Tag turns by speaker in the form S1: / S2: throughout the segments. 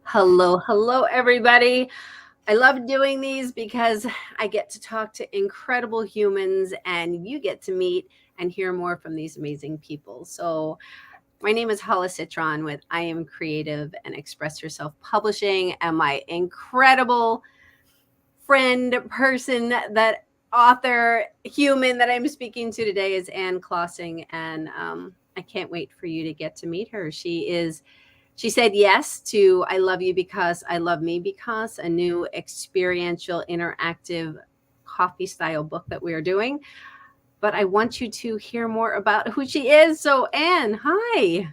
S1: Hello, hello, everybody. I love doing these because I get to talk to incredible humans and you get to meet and hear more from these amazing people. So, my name is Hala Citron with I Am Creative and Express Yourself Publishing, and my incredible friend, person, that author, human that I'm speaking to today is Anne Klossing. And I can't wait for you to get to meet her. She said yes to I Love You Because I Love Me Because, a new experiential interactive coffee style book that we are doing. But I want you to hear more about who she is. So, Anne, hi.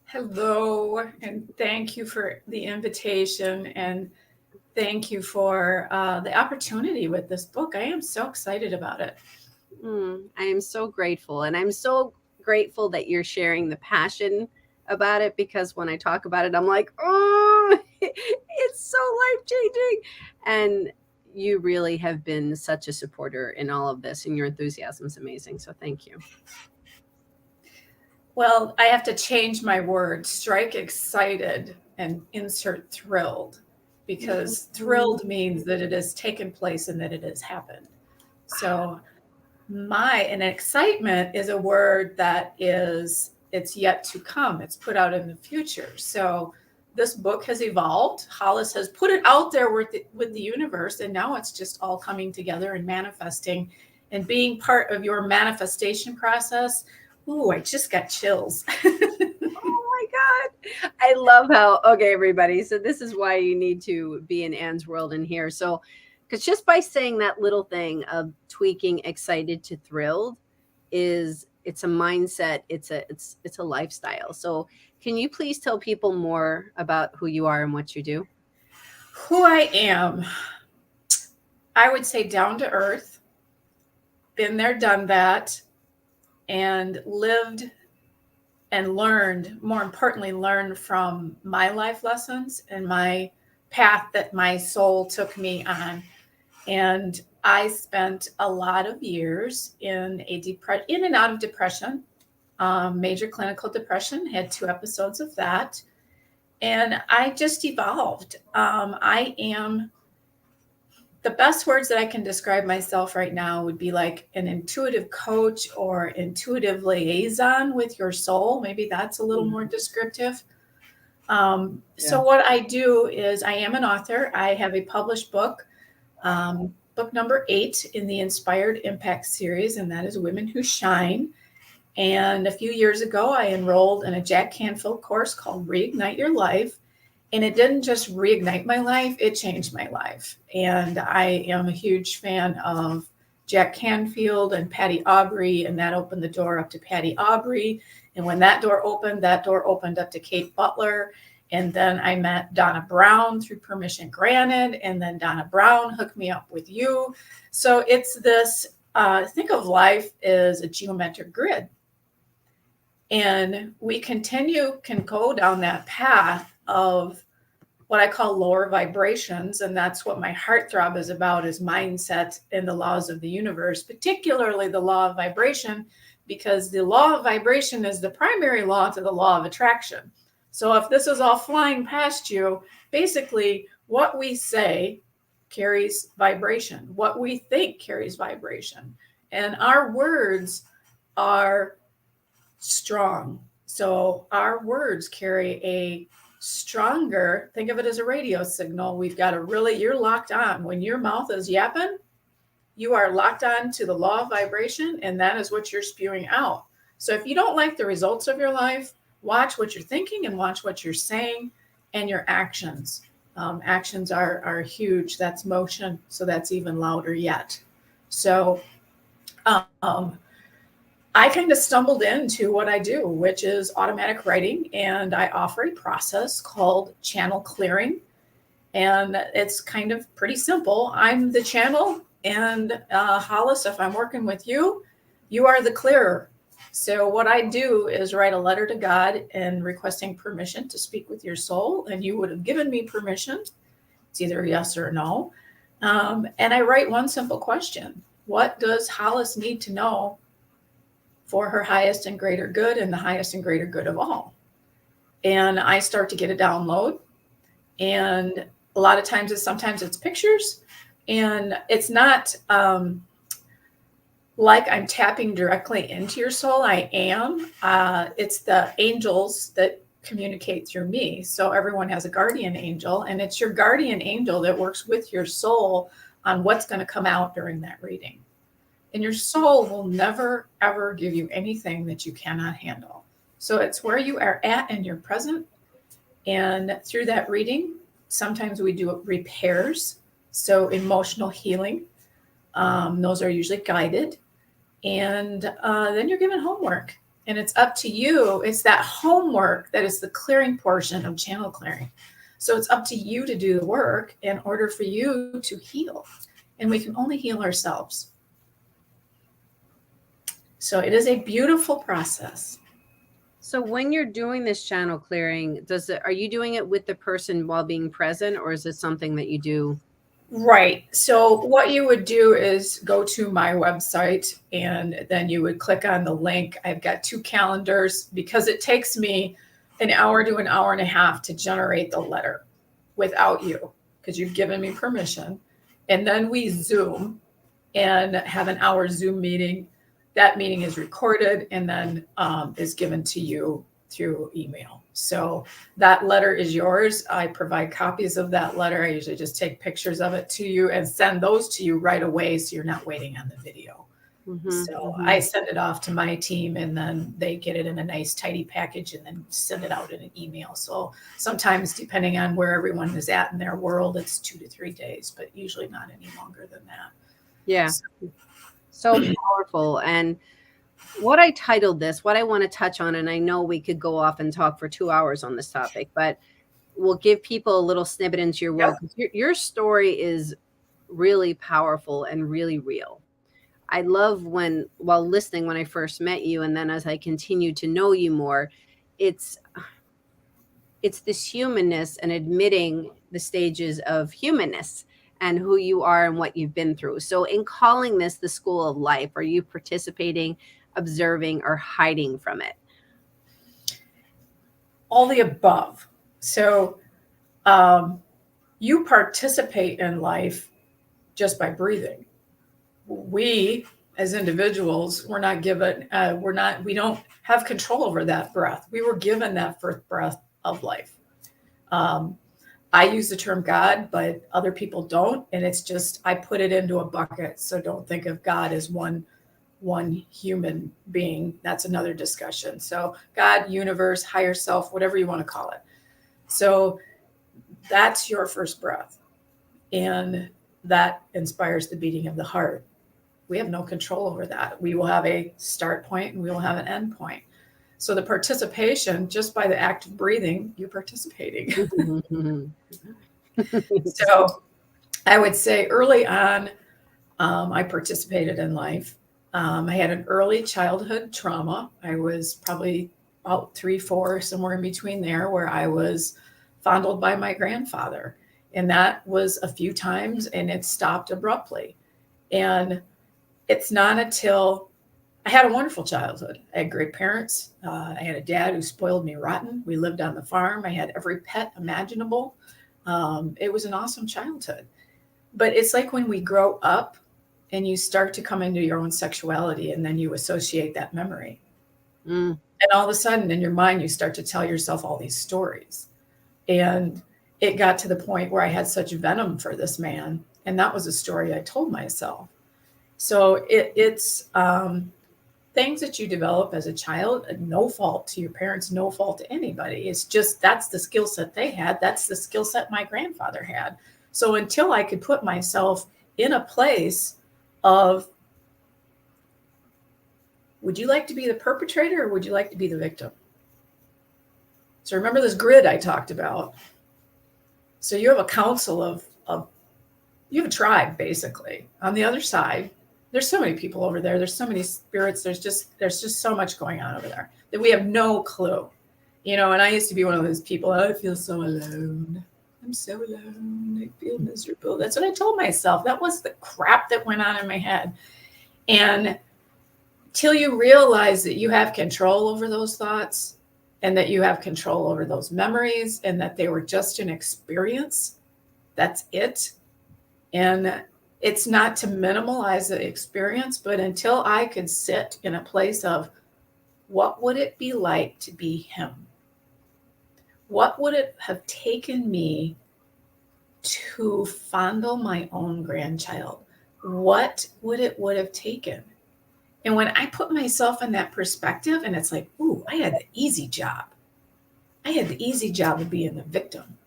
S2: Hello, and thank you for the invitation, and thank you for the opportunity with this book. I am so excited about it.
S1: I am so grateful. And I'm so grateful that you're sharing the passion about it because when I talk about it, I'm like, oh, it's so life changing. And you really have been such a supporter in all of this, and your enthusiasm is amazing. So, thank you.
S2: Well, I have to change my word, strike excited and insert thrilled, because thrilled means that it has taken place and that it has happened. So, and excitement is a word that it's yet to come. It's put out in the future. So this book has evolved. Hollis has put it out there with the universe, and now it's just all coming together and manifesting and being part of your manifestation process. Ooh, I just got chills.
S1: Oh my God. I love how, okay, everybody. So, this is why you need to be in Anne's world in here. So, because just by saying that little thing of tweaking excited to thrilled it's a mindset, it's a lifestyle. So, can you please tell people more about who you are and what you do?
S2: Who I am, I would say down to earth, been there, done that, and lived and learned, more importantly, learned from my life lessons and my path that my soul took me on. And I spent a lot of years in and out of depression, major clinical depression, had 2 episodes of that. And I just evolved. I am the best words that I can describe myself right now would be like an intuitive coach or intuitive liaison with your soul. Maybe that's a little more descriptive. So, what I do is I am an author. I have a published book, book number 8 in the Inspired Impact series, and that is Women Who Shine. And a few years ago, I enrolled in a Jack Canfield course called Reignite Your Life. And it didn't just reignite my life, it changed my life. And I am a huge fan of Jack Canfield and Patty Aubrey, and that opened the door up to Patty Aubrey. And when that door opened up to Kate Butler. And then I met Donna Brown through Permission Granted. And then Donna Brown hooked me up with you. So it's this think of life as a geometric grid. And we can go down that path of what I call lower vibrations. And that's what my heartthrob is about, is mindset and the laws of the universe, particularly the law of vibration, because the law of vibration is the primary law to the law of attraction. So if this is all flying past you, basically what we say carries vibration. What we think carries vibration. And our words are strong. So our words carry a stronger, think of it as a radio signal. You're locked on. When your mouth is yapping, you are locked on to the law of vibration, and that is what you're spewing out. So if you don't like the results of your life, watch what you're thinking and watch what you're saying and your actions. Actions are huge. That's motion. So that's even louder yet. So, I kind of stumbled into what I do, which is automatic writing, and I offer a process called channel clearing. And it's kind of pretty simple. I'm the channel, and Hollis, if I'm working with you, you are the clearer. So what I do is write a letter to God and requesting permission to speak with your soul, and you would have given me permission. It's either yes or no. And I write one simple question: what does Hollis need to know for her highest and greater good and the highest and greater good of all? And I start to get a download. And a lot of times sometimes it's pictures, and it's not like I'm tapping directly into your soul. I am. It's the angels that communicate through me. So everyone has a guardian angel, and it's your guardian angel that works with your soul on what's going to come out during that reading. And your soul will never, ever give you anything that you cannot handle. So it's where you are at in your present. And through that reading, sometimes we do repairs. So emotional healing, those are usually guided. And then you're given homework. And it's up to you. It's that homework that is the clearing portion of channel clearing. So it's up to you to do the work in order for you to heal. And we can only heal ourselves. So it is a beautiful process.
S1: So when you're doing this channel clearing, are you doing it with the person while being present, or is it something that you do?
S2: Right. So what you would do is go to my website, and then you would click on the link. I've got 2 calendars because it takes me an hour to an hour and a half to generate the letter without you, because you've given me permission. And then we Zoom and have an hour Zoom meeting. That meeting is recorded and then is given to you through email. So that letter is yours. I provide copies of that letter. I usually just take pictures of it to you and send those to you right away, so you're not waiting on the video. So I send it off to my team, and then they get it in a nice tidy package and then send it out in an email. So sometimes, depending on where everyone is at in their world, it's 2 to 3 days, but usually not any longer than that.
S1: Yeah. So powerful. And what I titled this, what I want to touch on, and I know we could go off and talk for 2 hours on this topic, but we'll give people a little snippet into your world. Your story is really powerful and really real. I love while listening, when I first met you, and then as I continue to know you more, it's this humanness and admitting the stages of humanness and who you are and what you've been through. So in calling this the school of life, are you participating, observing, or hiding from it?
S2: All the above. So you participate in life just by breathing. We as individuals, we're not given, we don't have control over that breath. We were given that first breath of life. I use the term God, but other people don't. And it's just, I put it into a bucket. So don't think of God as one human being. That's another discussion. So God, universe, higher self, whatever you want to call it. So that's your first breath. And that inspires the beating of the heart. We have no control over that. We will have a start point and we will have an end point. So the participation, just by the act of breathing, you're participating. So I would say early on, I participated in life. I had an early childhood trauma. I was probably about 3, 4, somewhere in between there, where I was fondled by my grandfather. And that was a few times, and it stopped abruptly. And it's not until I had a wonderful childhood. I had great parents. I had a dad who spoiled me rotten. We lived on the farm. I had every pet imaginable. It was an awesome childhood. But it's like when we grow up and you start to come into your own sexuality, and then you associate that memory. And all of a sudden in your mind, you start to tell yourself all these stories. And it got to the point where I had such venom for this man. And that was a story I told myself. So it's things that you develop as a child, no fault to your parents, no fault to anybody. It's just, that's the skill set they had. That's the skill set my grandfather had. So until I could put myself in a place of, would you like to be the perpetrator or would you like to be the victim? So remember this grid I talked about. So you have a council of you have a tribe, basically. On the other side, there's so many people over there. There's so many spirits. There's just so much going on over there that we have no clue. And I used to be one of those people, I feel so alone. I'm so alone. I feel miserable. That's what I told myself. That was the crap that went on in my head. And till you realize that you have control over those thoughts, and that you have control over those memories and that they were just an experience. That's it. And it's not to minimalize the experience, but until I could sit in a place of what would it be like to be him? What would it have taken me to fondle my own grandchild? What would have taken? And when I put myself in that perspective, and it's like, ooh, I had the easy job. I had the easy job of being the victim.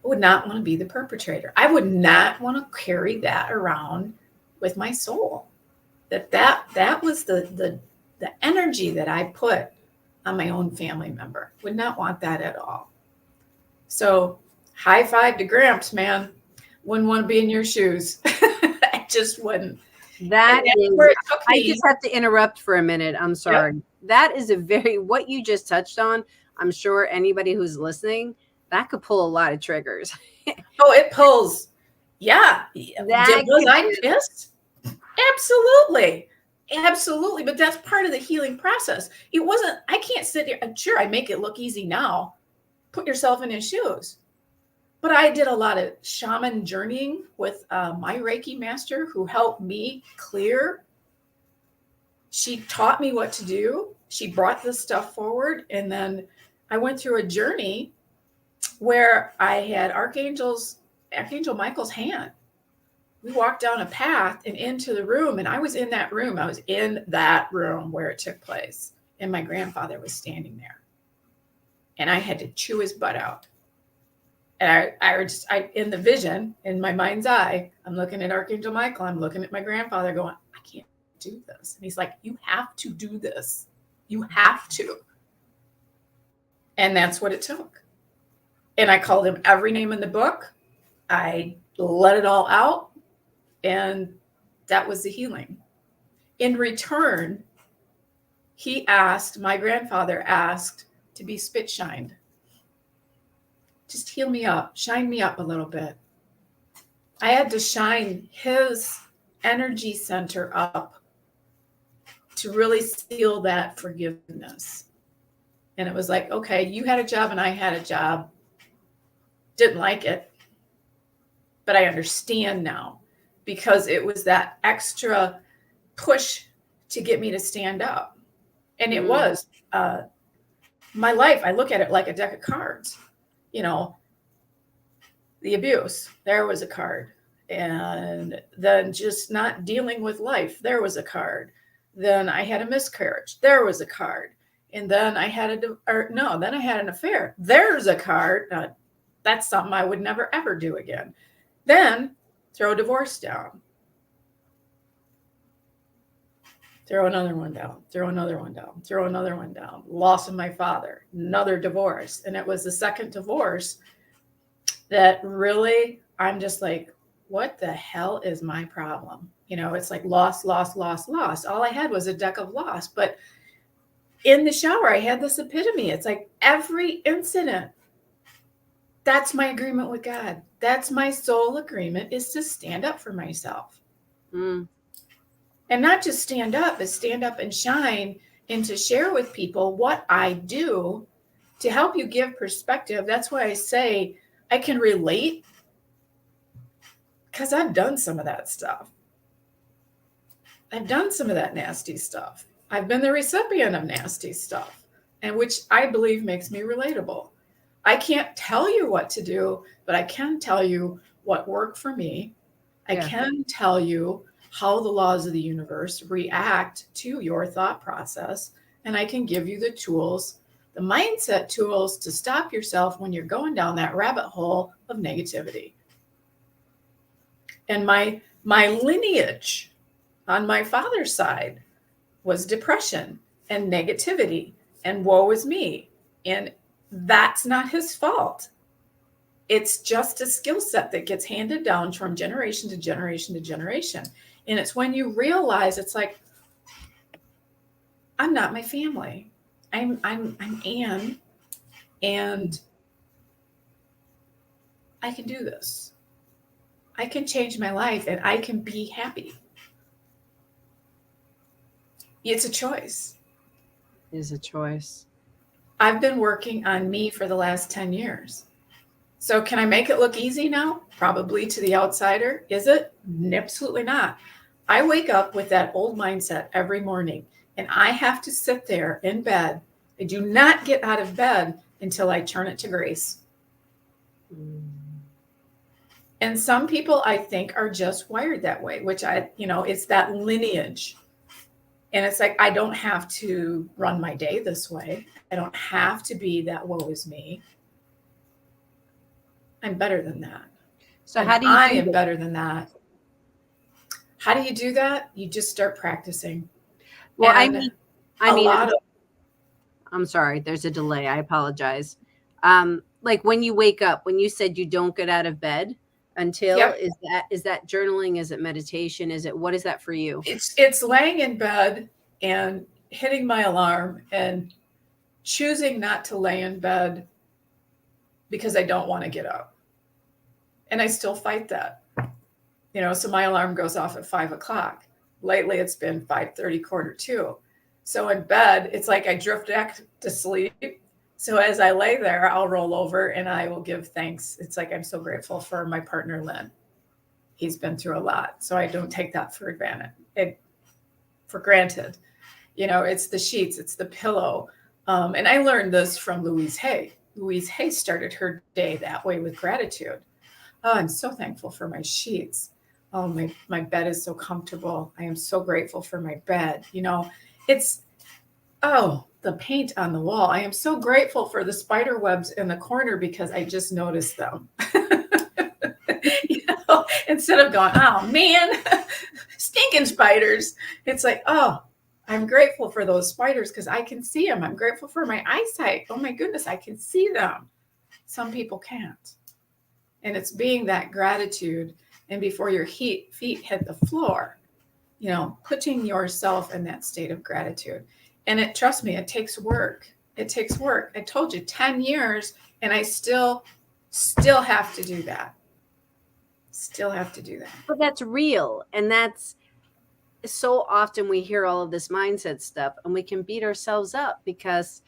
S2: I would not want to be the perpetrator. I would not want to carry that around with my soul. That was the energy that I put on my own family member. Would not want that at all. So high five to Gramps, man. Wouldn't want to be in your shoes. I just wouldn't.
S1: That is,
S2: where it took
S1: I
S2: me.
S1: just have to interrupt for a minute. I'm sorry. Yep. That is what you just touched on. I'm sure anybody who's listening, that could pull a lot of triggers.
S2: Oh, it pulls. Yeah. Was I pissed? Absolutely. Absolutely. But that's part of the healing process. It wasn't, I can't sit here. I'm sure I make it look easy now. Put yourself in his shoes. But I did a lot of shaman journeying with my Reiki master who helped me clear. She taught me what to do. She brought this stuff forward. And then I went through a journey where I had Archangel Michael's hand. We walked down a path and into the room, and I was in that room. I was in that room where it took place. And my grandfather was standing there. And I had to chew his butt out. And I in the vision, in my mind's eye, I'm looking at Archangel Michael. I'm looking at my grandfather going, I can't do this. And he's like, you have to do this. You have to. And that's what it took. And I called him every name in the book. I let it all out. And that was the healing. In return, my grandfather asked to be spit shined. Just heal me up, shine me up a little bit. I had to shine his energy center up to really seal that forgiveness. And it was like, okay, you had a job and I had a job. Didn't like it, but I understand now because it was that extra push to get me to stand up. And it was my life. I look at it like a deck of cards. You know, the abuse, there was a card. And then just not dealing with life, there was a card. Then I had a miscarriage, there was a card. And then I had then I had an affair, there's a card. That's something I would never ever do again. Then throw a divorce down. Throw another one down, throw another one down, throw another one down. Loss of my father, another divorce. And it was the second divorce that really, I'm just like, what the hell is my problem? You know, it's like loss, loss, loss, loss. All I had was a deck of loss. But in the shower, I had this epitome. It's like every incident, that's my agreement with God. That's my soul agreement, is to stand up for myself. And not just stand up, but stand up and shine and to share with people what I do to help you give perspective. That's why I say I can relate because I've done some of that stuff. I've done some of that nasty stuff. I've been the recipient of nasty stuff, and which I believe makes me relatable. I can't tell you what to do, but I can tell you what worked for me. I can tell you how the laws of the universe react to your thought process. And I can give you the tools, the mindset tools to stop yourself when you're going down that rabbit hole of negativity. And my lineage on my father's side was depression and negativity and woe is me. And that's not his fault. It's just a skill set that gets handed down from generation to generation to generation. And it's when you realize it's like, I'm not my family. I'm Anne, and I can do this. I can change my life and I can be happy. It's a choice.
S1: It is a choice.
S2: I've been working on me for the last 10 years. So can I make it look easy now? Probably to the outsider. Is it? Absolutely not. I wake up with that old mindset every morning, and I have to sit there in bed. I do not get out of bed until I turn it to grace. And some people, I think, are just wired that way, which it's that lineage. And it's like, I don't have to run my day this way. I don't have to be that woe is me. I'm better than that.
S1: So
S2: And
S1: how do you
S2: I
S1: do
S2: am
S1: that?
S2: better than that. How do you do that? You just start practicing.
S1: Well,
S2: And
S1: I
S2: a
S1: mean,
S2: lot of,
S1: I'm sorry, there's a delay. I apologize. Like when you wake up, when you said you don't get out of bed until,
S2: yep,
S1: is that journaling? Is it meditation? What is that for you?
S2: it's laying in bed and hitting my alarm and choosing not to lay in bed because I don't want to get up. And I still fight that. So my alarm goes off at 5 o'clock. Lately it's been 5:30, 1:45. So in bed, it's like I drift back to sleep. So as I lay there, I'll roll over and I will give thanks. It's like I'm so grateful for my partner, Lynn. He's been through a lot. So I don't take that for granted. It's the sheets, it's the pillow. And I learned this from Louise Hay. Louise Hay started her day that way with gratitude. Oh, I'm so thankful for my sheets. Oh, my bed is so comfortable. I am so grateful for my bed. It's, the paint on the wall. I am so grateful for the spider webs in the corner because I just noticed them. Instead of going, oh man, stinking spiders. It's like, oh, I'm grateful for those spiders because I can see them. I'm grateful for my eyesight. Oh my goodness, I can see them. Some people can't. And it's being that gratitude. And before your feet hit the floor, putting yourself in that state of gratitude. And trust me, it takes work. It takes work. I told you 10 years and I still have to do that. Still have to do that.
S1: But that's real. And that's so often we hear all of this mindset stuff and we can beat ourselves up because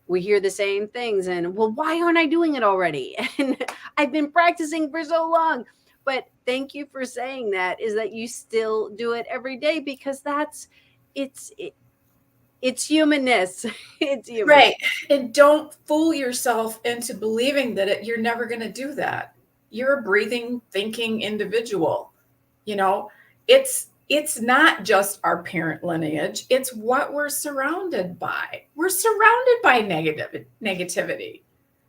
S1: we hear the same things and, well, why aren't I doing it already? And I've been practicing for so long. But thank you for saying that, is that you still do it every day because it's humanness. It's human.
S2: Right. And don't fool yourself into believing that you're never going to do that. You're a breathing, thinking individual. It's not just our parent lineage. It's what we're surrounded by. We're surrounded by negativity.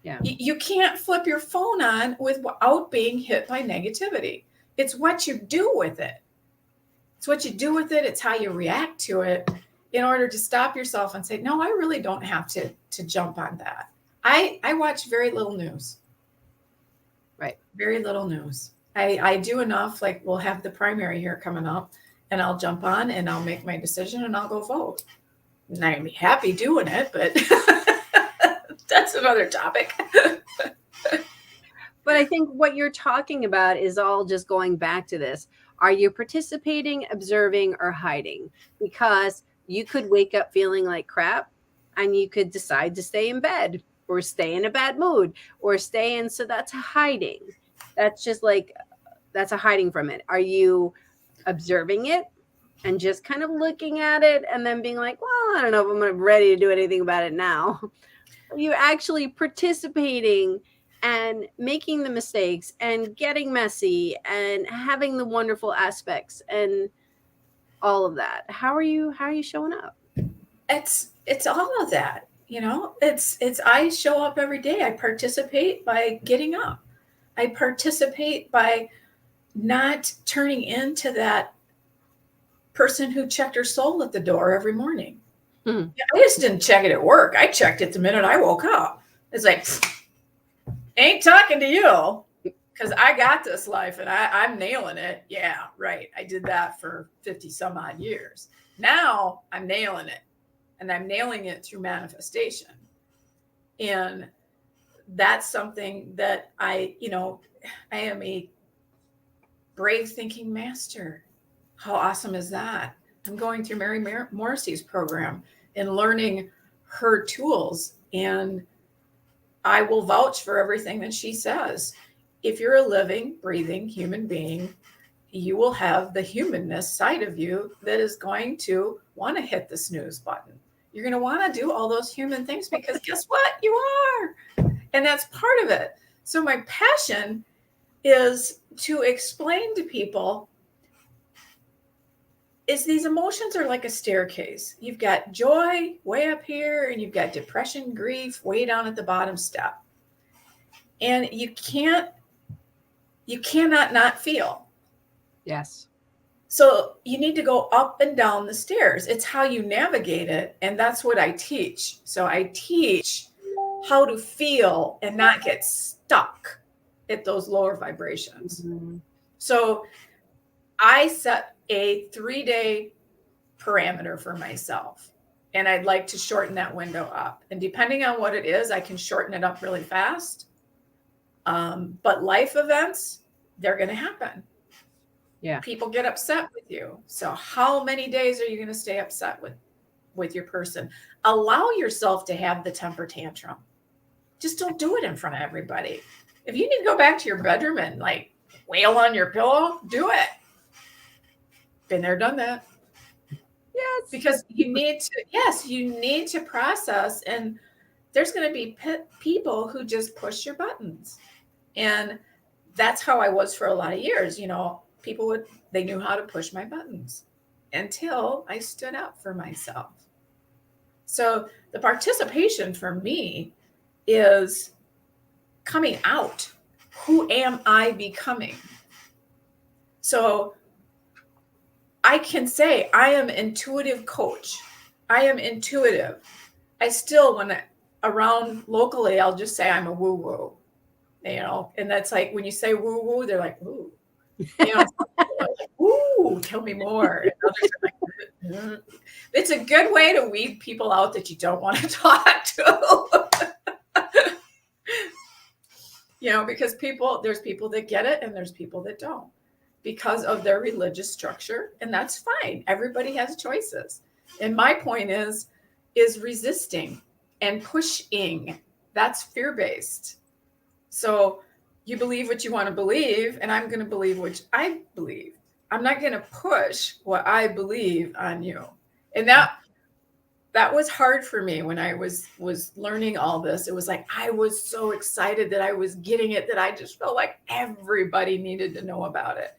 S1: Yeah.
S2: You can't flip your phone on without being hit by negativity. It's what you do with it. It's what you do with it. It's how you react to it in order to stop yourself and say, no, I really don't have to jump on that. I watch very little news.
S1: Right.
S2: Very little news. I do enough, like we'll have the primary here coming up and I'll jump on and I'll make my decision and I'll go vote. And I'd be happy doing it, but that's another topic.
S1: But I think what you're talking about is all just going back to this. Are you participating, observing, or hiding? Because you could wake up feeling like crap and you could decide to stay in bed or stay in a bad mood or stay in. So that's hiding. That's just like, that's a hiding from it. Are you observing it and just kind of looking at it and then being like, well, I don't know if I'm ready to do anything about it now? Are you actually participating and making the mistakes and getting messy and having the wonderful aspects and all of that? How are you showing up?
S2: It's all of that. It's I show up every day. I participate by getting up. I participate by not turning into that person who checked her soul at the door every morning.
S1: Hmm.
S2: I just didn't check it at work. I checked it the minute I woke up. It's like, ain't talking to you because I got this life and I'm nailing it. Yeah, right. I did that for 50 some odd years. Now I'm nailing it, and I'm nailing it through manifestation. And that's something that I am a brave thinking master. How awesome is that? I'm going through Mary Morrissey's program and learning her tools And I will vouch for everything that she says. If you're a living, breathing human being, you will have the humanness side of you that is going to want to hit the snooze button. You're going to want to do all those human things because guess what? You are. And that's part of it. So my passion is to explain to people is these emotions are like a staircase. You've got joy way up here and you've got depression, grief way down at the bottom step. And you cannot not feel.
S1: Yes.
S2: So you need to go up and down the stairs. It's how you navigate it. And that's what I teach. So I teach how to feel and not get stuck at those lower vibrations.
S1: Mm-hmm.
S2: So I set a 3-day parameter for myself. And I'd like to shorten that window up. And depending on what it is, I can shorten it up really fast. But life events, they're going to happen.
S1: Yeah.
S2: People get upset with you. So how many days are you going to stay upset with your person? Allow yourself to have the temper tantrum. Just don't do it in front of everybody. If you need to go back to your bedroom and like wail on your pillow, do it. Been there, done that.
S1: Yes.
S2: Because you need to process. And there's going to be people who just push your buttons. And that's how I was for a lot of years. You know, they knew how to push my buttons until I stood up for myself. So the participation for me is coming out. Who am I becoming? So I can say I am intuitive coach. I am intuitive. I still, when around locally, I'll just say I'm a woo-woo, you know, and that's like, when you say woo-woo, they're like, ooh, you know, like, ooh, tell me more. And others are like, it's a good way to weed people out that you don't want to talk to. You know, because there's people that get it and there's people that don't because of their religious structure. And that's fine. Everybody has choices. And my point is resisting and pushing. That's fear-based. So you believe what you want to believe, and I'm going to believe what I believe. I'm not going to push what I believe on you. And that was hard for me when I was learning all this. It was like I was so excited that I was getting it that I just felt like everybody needed to know about it.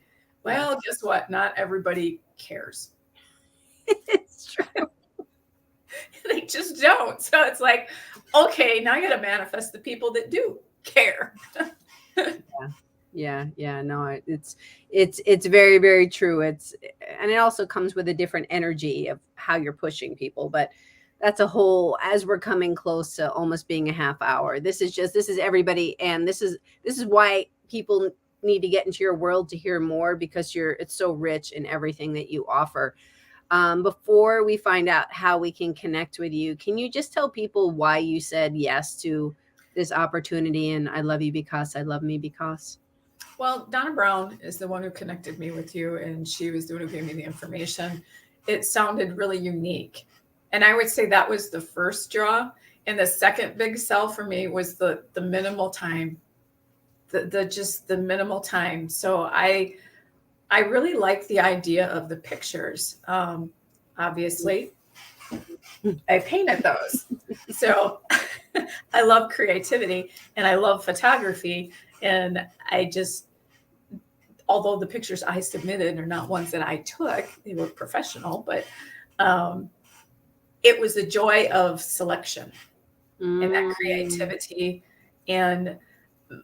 S2: Well, guess what? Not everybody cares.
S1: It's true.
S2: They just don't. So it's like, okay, now I got to manifest the people that do care.
S1: Yeah. No, it's very, very true. And it also comes with a different energy of how you're pushing people. But that's a whole, as we're coming close to almost being a half hour. This is everybody. And this is why people need to get into your world to hear more, because it's so rich in everything that you offer. Before we find out how we can connect with you, can you just tell people why you said yes to this opportunity? And I love you because I love me because.
S2: Well, Donna Brown is the one who connected me with you, and she was the one who gave me the information. It sounded really unique. And I would say that was the first draw. And the second big sell for me was the minimal time, the minimal time. So I really like the idea of the pictures. Obviously, I painted those. So I love creativity and I love photography. And although the pictures I submitted are not ones that I took, they were professional, but it was the joy of selection and that creativity. And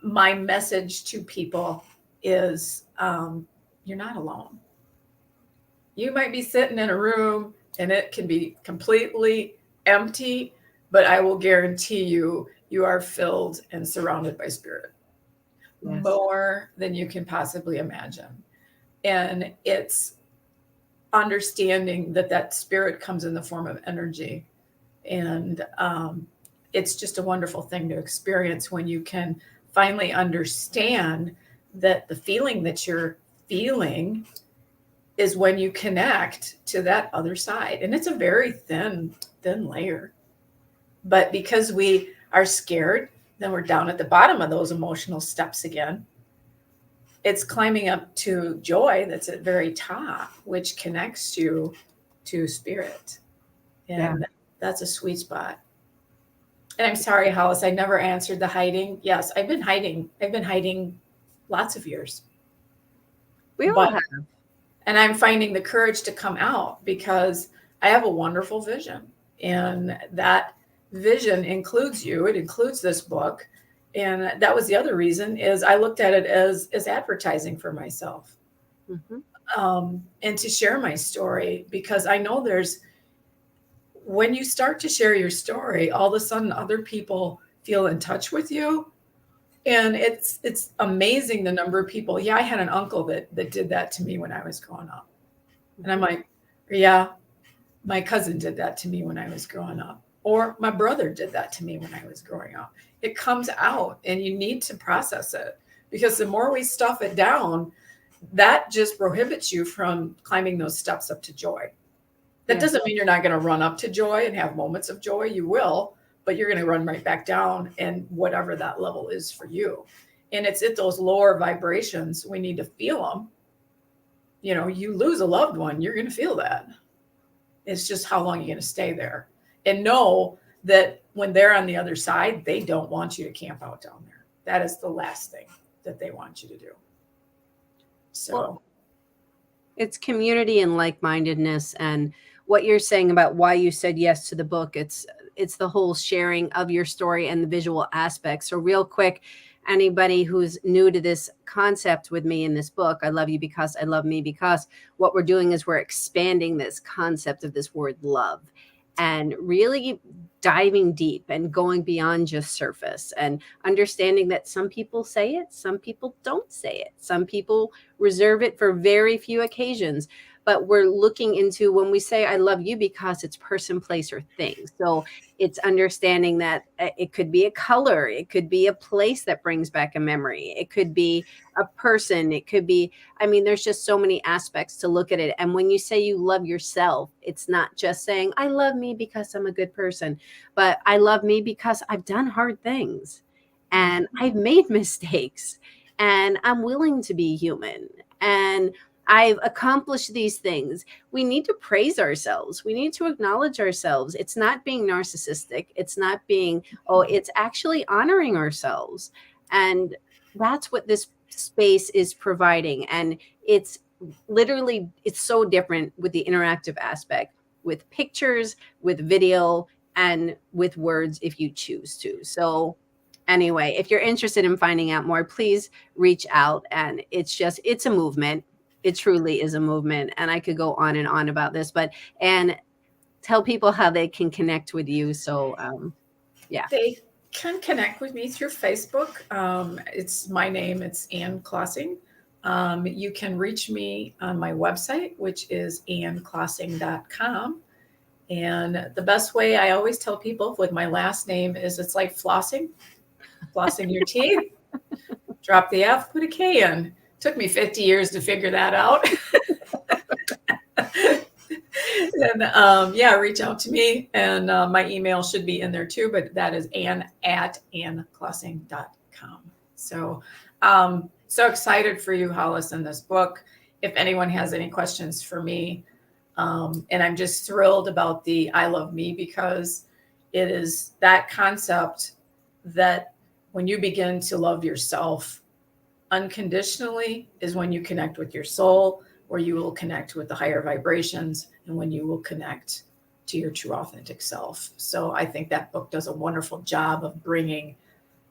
S2: my message to people is, you're not alone. You might be sitting in a room and it can be completely empty, but I will guarantee you are filled and surrounded by spirit. Yes. More than you can possibly imagine. And it's understanding that spirit comes in the form of energy. And it's just a wonderful thing to experience when you can finally understand that the feeling that you're feeling is when you connect to that other side. And it's a very thin layer. But because we are scared, then we're down at the bottom of those emotional steps again. It's climbing up to joy that's at very top, which connects you to spirit.
S1: Yeah.
S2: And that's a sweet spot. And I'm sorry, Hollis, I never answered the hiding. Yes, I've been hiding. I've been hiding lots of years.
S1: We all
S2: But
S1: have.
S2: and I'm finding the courage to come out because I have a wonderful vision. And that vision includes you. It includes this book. And that was the other reason is I looked at it as advertising for myself.
S1: Mm-hmm.
S2: And to share my story because I know there's when you start to share your story, all of a sudden other people feel in touch with you. And it's amazing the number of people. Yeah, I had an uncle that did that to me when I was growing up. And I'm like, yeah, my cousin did that to me when I was growing up. Or my brother did that to me when I was growing up. It comes out and you need to process it because the more we stuff it down, that just prohibits you from climbing those steps up to joy. That
S1: Yeah.
S2: doesn't mean you're not going to run up to joy and have moments of joy. You will, but you're going to run right back down and whatever that level is for you. And it's at those lower vibrations, we need to feel them. You know, you lose a loved one, you're going to feel that. It's just how long you're going to stay there. And know that when they're on the other side, they don't want you to camp out down there. That is the last thing that they want you to do. So,
S1: Well, it's community and like-mindedness, and what you're saying about why you said yes to the book, it's the whole sharing of your story and the visual aspects. So real quick, anybody who's new to this concept with me in this book, I love you because I love me, because what we're doing is we're expanding this concept of this word love and really diving deep and going beyond just surface and understanding that some people say it, some people don't say it, some people reserve it for very few occasions. But we're looking into when we say I love you because it's person, place, or thing. So it's understanding that it could be a color, it could be a place that brings back a memory, it could be a person, it could be, I mean, there's just so many aspects to look at it. And when you say you love yourself, it's not just saying I love me because I'm a good person, but I love me because I've done hard things and I've made mistakes and I'm willing to be human and I've accomplished these things. We need to praise ourselves. We need to acknowledge ourselves. It's not being narcissistic. It's not being, oh, it's actually honoring ourselves. And that's what this space is providing. And it's literally, it's so different with the interactive aspect, with pictures, with video, and with words if you choose to. So anyway, if you're interested in finding out more, please reach out. And it's a movement. It truly is a movement. And I could go on about this, but, and tell people how they can connect with you. So, yeah.
S2: they can connect with me through Facebook. It's my name, it's Ann Klossing. You can reach me on my website, which is annklossing.com. And the best way I always tell people with my last name is it's like flossing your teeth, drop the F, put a K in. Took me 50 years to figure that out. And yeah, reach out to me. And my email should be in there too, but that is ann@annklossing.com. So, so excited for you, Hollis, in this book. If anyone has any questions for me, and I'm just thrilled about the I love me because it is that concept that when you begin to love yourself unconditionally is when you connect with your soul, where you will connect with the higher vibrations, and when you will connect to your true authentic self. So I think that book does a wonderful job of bringing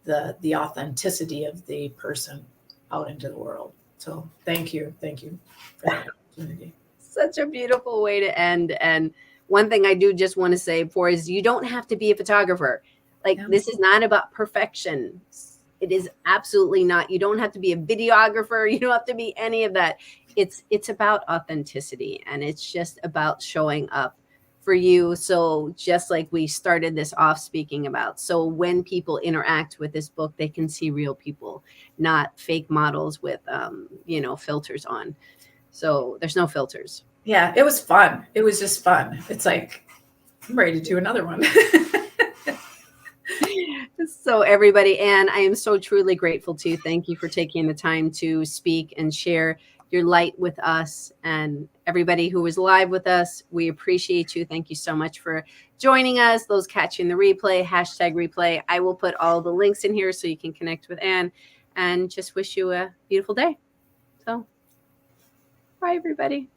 S2: the authenticity of the person out into the world. So thank you for that opportunity.
S1: Such a beautiful way to end. And one thing I do just want to say for is you don't have to be a photographer. Like
S2: Yeah.
S1: this is not about perfection. It is absolutely not. You don't have to be a videographer. You don't have to be any of that. It's about authenticity and it's just about showing up for you. So just like we started this off speaking about, so when people interact with this book, they can see real people, not fake models with filters on. So there's no filters.
S2: Yeah, it was fun. It was just fun. It's like I'm ready to do another one.
S1: So, everybody, Anne, I am so truly grateful to you. Thank you for taking the time to speak and share your light with us. And everybody who was live with us, we appreciate you. Thank you so much for joining us. Those catching the replay, hashtag replay. I will put all the links in here so you can connect with Anne, and just wish you a beautiful day. So, bye, everybody.